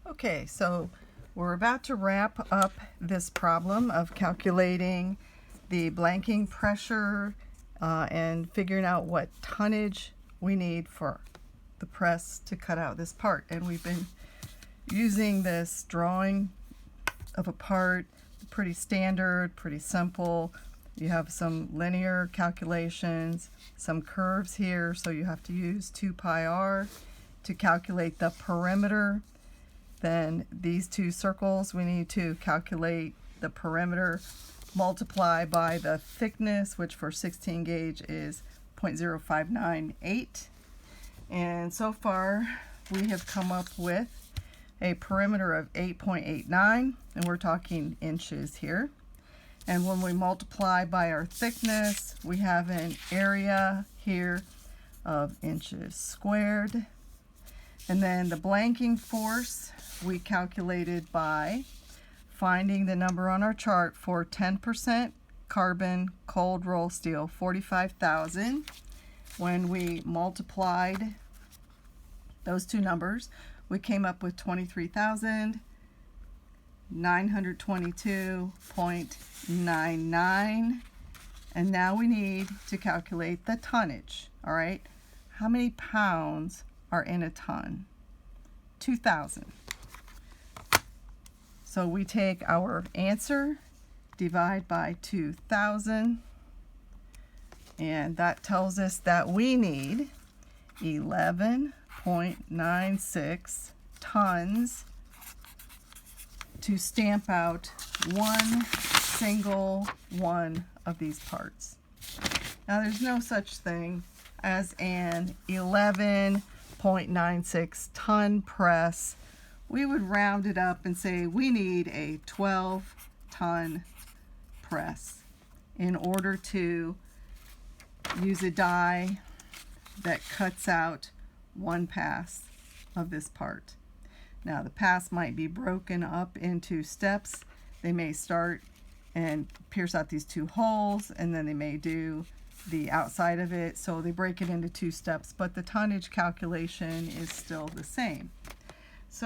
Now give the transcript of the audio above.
Okay, so we're about to wrap up this problem of calculating the blanking pressure and figuring out what tonnage we need for the press to cut out this part. And we've been using this drawing of a part, pretty standard, pretty simple. You have some linear calculations, some curves here, so you have to use 2 pi r to calculate the perimeter. Then these two circles, we need to calculate the perimeter, multiply by the thickness, which for 16 gauge is 0.0598. And so far we have come up with a perimeter of 8.89, and we're talking inches here. And when we multiply by our thickness, we have an area here of inches squared. And then the blanking force we calculated by finding the number on our chart for 10% carbon cold roll steel, 45,000. When we multiplied those two numbers, we came up with 23,922.99. And now we need to calculate the tonnage. All right, how many pounds are in a ton? 2,000. So we take our answer, divide by 2,000, and that tells us that we need 11.96 tons to stamp out one single one of these parts. Now there's no such thing as an 11.96 ton press. We would round it up and say we need a 12-ton press in order to use a die that cuts out one pass of this part. Now the pass might be broken up into steps. They may start and pierce out these two holes, and then they may do the outside of it, so they break it into two steps, but the tonnage calculation is still the same.